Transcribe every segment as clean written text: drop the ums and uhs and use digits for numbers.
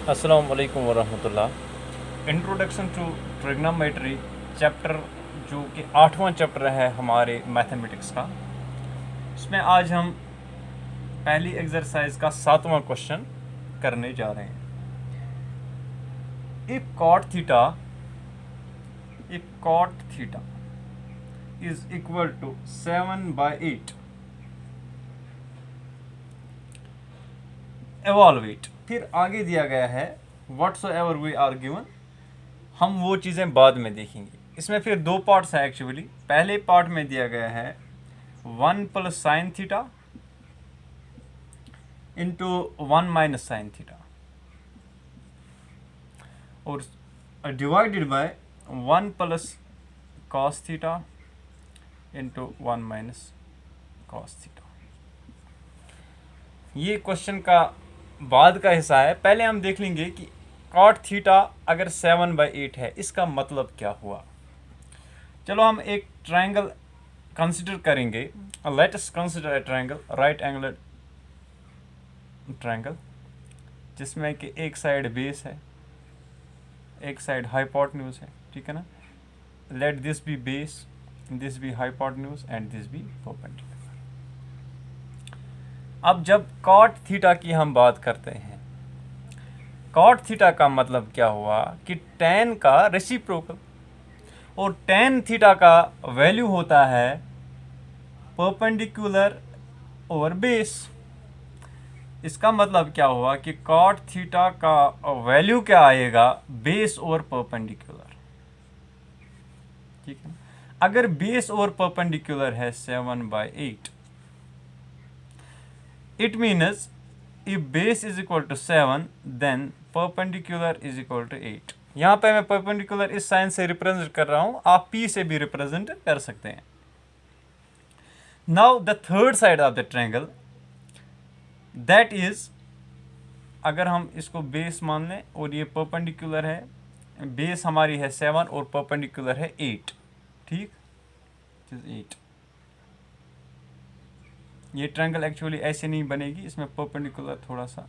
अस्सलाम वालेकुम वरहमतुल्लाह। Introduction to trigonometry chapter जो कि 8वां चैप्टर है हमारे मैथमेटिक्स का। इसमें आज हम पहली एक्सरसाइज का 7वां क्वेश्चन करने जा रहे हैं। If cot theta is equal to 7/8, evaluate. फिर आगे दिया गया है व्हाट्सोएवर वी आर गिवन, हम वो चीज़ें बाद में देखेंगे। इसमें फिर दो पार्ट्स हैं एक्चुअली। पहले पार्ट में दिया गया है 1 plus sine theta into 1 minus sine theta और divided by 1 plus cos theta into 1 minus cos theta. ये क्वेश्चन का बाद का हिस्सा है। पहले हम देख लेंगे कि कॉट थीटा अगर 7/8 है, इसका मतलब क्या हुआ। चलो हम एक ट्रायंगल कंसिडर करेंगे। Let us consider a triangle, right angle triangle, जिसमें कि एक साइड बेस है, एक साइड हाइपोटेन्यूज है, ठीक है ना। Let this be base, this be hypotenuse and this be perpendicular. अब जब कॉट थीटा की हम बात करते हैं, कॉट थीटा का मतलब क्या हुआ कि tan का रेसिप्रोकल, और tan थीटा का वैल्यू होता है परपेंडिकुलर ओवर बेस। इसका मतलब क्या हुआ कि कॉट थीटा का वैल्यू क्या आएगा, बेस और परपेंडिकुलर, ठीक है। अगर बेस और परपेंडिकुलर है 7/8, it means if base is equal to 7 then perpendicular is equal to 8। यहाँ पे मैं परपेंडिकुलर इस साइन से रिप्रेजेंट कर रहा हूँ, आप P से भी रिप्रेजेंट कर सकते हैं। Now the third side of the triangle, that is, अगर हम इसको बेस मान लें और ये परपेंडिकुलर है, बेस हमारी है 7 और परपेंडिकुलर है 8, ठीक, 8। ये ट्रायंगल एक्चुअली ऐसे नहीं बनेगी, इसमें परपेंडिकुलर थोड़ा सा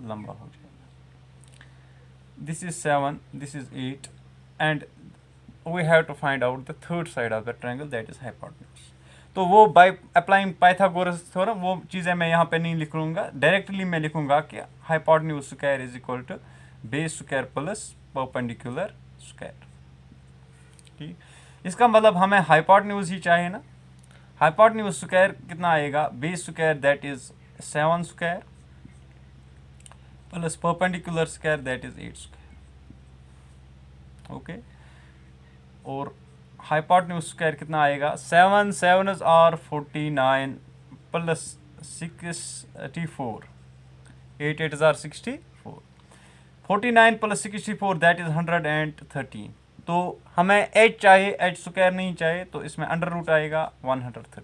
लंबा हो जाएगा। This is 7, this is 8 and we have to find out the third side of the triangle, that is hypotenuse. तो वो बाय अप्लाइंग पाइथागोरस थ्योरम, वो चीज़ें मैं यहाँ पे नहीं लिख लूँगा, डायरेक्टली मैं लिखूँगा कि hypotenuse square is equal to base square plus perpendicular square, ठीक। इसका मतलब हमें हाइपोटेन्यूज ही चाहिए ना। हाइपोटेन्यूज स्क्वायर कितना आएगा, base square that is 7 square plus perpendicular square that is 8 square, okay. और हाइपोटेन्यूज स्क्वायर कितना आएगा, 7 7 are 49 plus 64, 8 8 are 64, 49 plus 64 that is 113। तो हमें एच चाहिए, एच स्क्वायर नहीं चाहिए, तो इसमें अंडर रूट आएगा 130,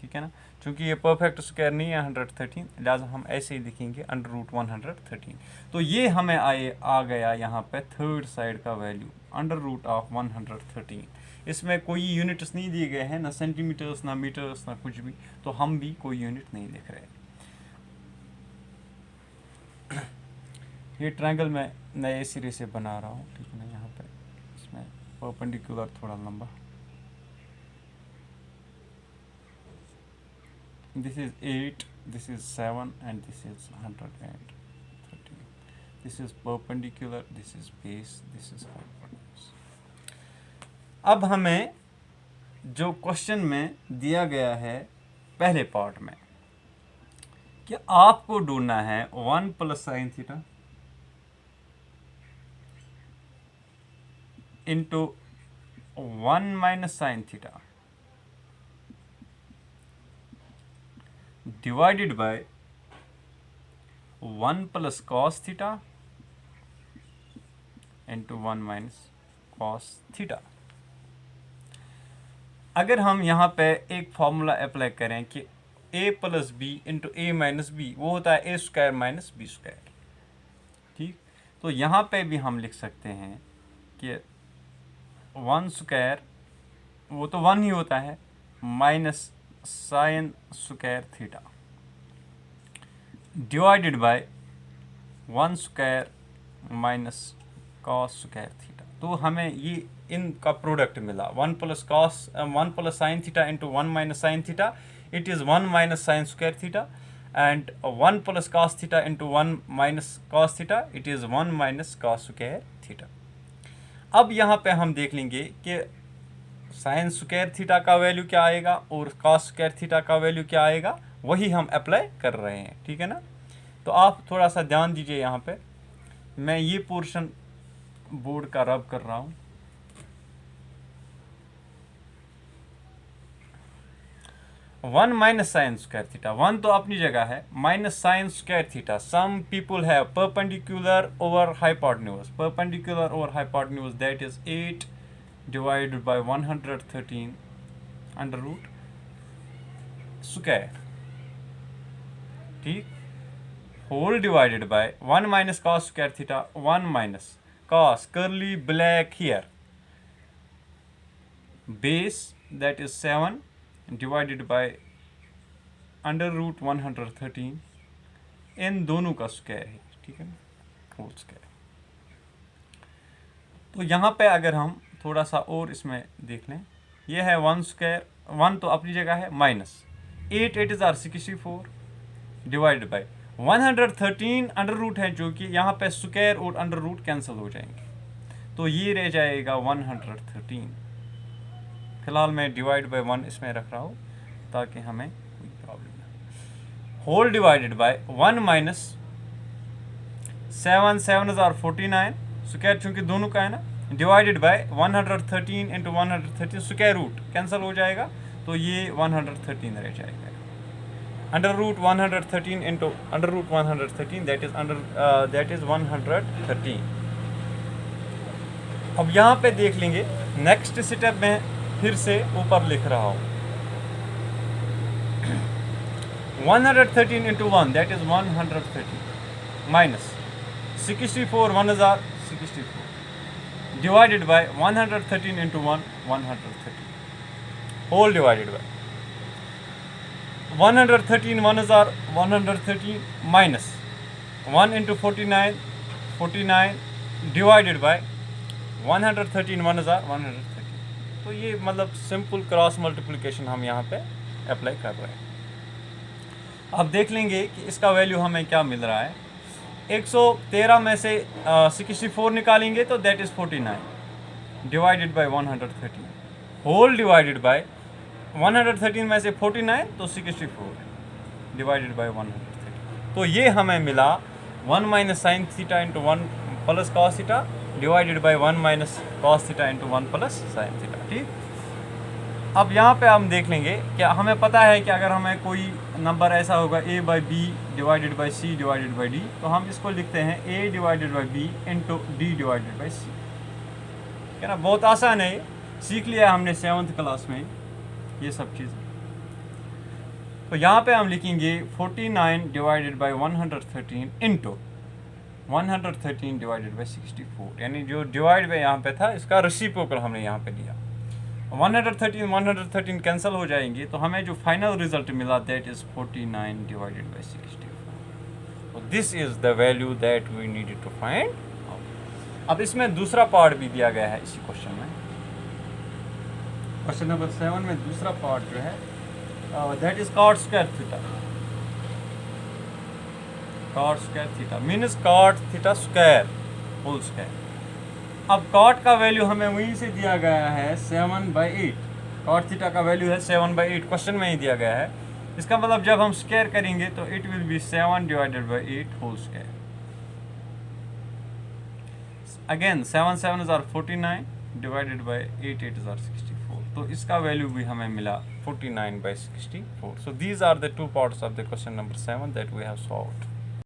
ठीक है ना। चूंकि ये परफेक्ट स्क्वायर नहीं है 113, लिहाजा हम ऐसे ही लिखेंगे अंडर रूट 113। तो ये हमें आ गया यहाँ पे थर्ड साइड का वैल्यू, अंडर रूट ऑफ 113। इसमें कोई यूनिट्स नहीं दिए गए हैं, ना सेंटीमीटर्स ना मीटर्स ना कुछ भी, तो हम भी कोई यूनिट नहीं लिख रहे। ये ट्रायंगल मैं नए सिरे से बना रहा हूँ, ठीक है ना। यहाँ पे इसमें परपेंडिकुलर थोड़ा लंबा, this is 8, this is 7 and this is 113. This is perpendicular, this is base, this is hypotenuse. अब हमें जो क्वेश्चन में दिया गया है पहले पार्ट में कि आपको ढूंढना है 1 plus sine theta into 1 minus sine theta divided by 1 plus cos theta into 1 minus cos theta। अगर हम यहाँ पे एक फॉर्मूला अप्लाई करें कि a plus B into A minus B, वो होता है A square minus B square, ठीक। तो यहाँ पे भी हम लिख सकते हैं कि 1 स्क्वायर, वो तो 1 ही होता है, minus sine square theta divided by 1 square minus cos square theta. तो हमें ये इनका प्रोडक्ट मिला 1 plus sine theta into 1 minus sine theta, it is 1 minus sine square theta, and 1 plus cos theta into 1 minus cos theta, it is 1 minus cos square theta. अब यहाँ पे हम देख लेंगे कि साइन स्क्वायर थीटा का value क्या आएगा और कॉस स्क्वायर थीटा का वैल्यू क्या आएगा, वही हम अप्लाई कर रहे हैं, ठीक है ना। तो आप थोड़ा सा ध्यान दीजिए, यहाँ पे मैं ये पोर्शन बोर्ड का रब कर रहा हूँ। One minus sine square theta, 1 तो अपनी जगह है, minus sine square theta. Some people have perpendicular over hypotenuse, perpendicular over hypotenuse, that is 8 divided by 113 under root square, ठीक, whole divided by 1 minus cos square theta, 1 माइनस cos curly black here, base that is 7 divided by under root 113, इन दोनों का square है, ठीक है ना, whole square. तो यहाँ पे अगर हम थोड़ा सा और इसमें देख लें, ये है 1 स्क्वायर, 1 तो अपनी जगह है, minus 8 8 are 64 divided by 113 under root है, जो कि यहाँ पे स्क्वायर और अंडर रूट कैंसिल हो जाएंगे, तो ये रह जाएगा 113। फिलहाल मैं डिवाइड बाय 1 इसमें रख रहा हूँ ताकि हमें कोई प्रॉब्लम ना। Whole divided by 1 minus 7 7 are 49, square चूंकि दोनों का है ना, divided by 113 into 113, square root cancel हो जाएगा, तो ये 113 रह जाएगा। Under root 113 into under root 113, that is 113। अब यहाँ पे देख लेंगे, नेक्स्ट स्टेप में फिर से ऊपर लिख रहा हूँ, 113 इंटू 1 दैट इज 130 माइनस 64 1 हजार 64 divided by 113 into 1 130 whole divided by 113 1 हजार 113 माइनस 1 इंटू 49 49 डिवाइडेड बाय 113 1 हजार 130। तो ये मतलब सिंपल क्रॉस मल्टीप्लिकेशन हम यहाँ पे अप्लाई कर रहे हैं। अब देख लेंगे कि इसका वैल्यू हमें क्या मिल रहा है। 113 में से 64 निकालेंगे तो that is 49 divided by 113 whole divided by 113 में से 49 तो 64 डिवाइडेड बाय 113। तो ये हमें मिला 1 minus sine theta into 1 plus cos theta divided by 1 minus cos theta into 1 plus sine theta, ठीक। अब यहाँ पे हम देख लेंगे, क्या हमें पता है कि अगर हमें कोई नंबर ऐसा होगा a by B divided by C divided by D, तो हम इसको लिखते हैं a divided by B into D divided by C, क्या ना, बहुत आसान है, सीख लिया हमने 7th क्लास में ये सब चीज़। तो यहाँ पे हम लिखेंगे 49 divided by 113 into 113 divided by 64, यानी जो डिवाइड बाई यहाँ पे था इसका रेसिप्रोकल हमने यहाँ पे लिया। 113 कैंसिल हो जाएंगे, तो हमें जो फाइनल रिजल्ट मिला दैट इज 49 डिवाइडेड बाई 64। तो this is the value that we needed to find out. अब इसमें दूसरा पार्ट भी दिया गया है इसी क्वेश्चन में, क्वेश्चन नंबर 7 में दूसरा पार्ट जो है that is cot square theta. Cot square theta means cot theta square whole square. अब कॉट का वैल्यू हमें वहीं से दिया गया है 7/8, कॉट थीटा का वैल्यू है 7/8, क्वेश्चन में ही दिया गया है। इसका मतलब जब हम स्क्वायर करेंगे तो it will be 7 divided by 8 whole square. Again 7 7 are 49 divided by 8 8 are 64, तो इसका वैल्यू भी हमें मिला 49/64। So these are the 2 parts of the question number 7 that we have solved.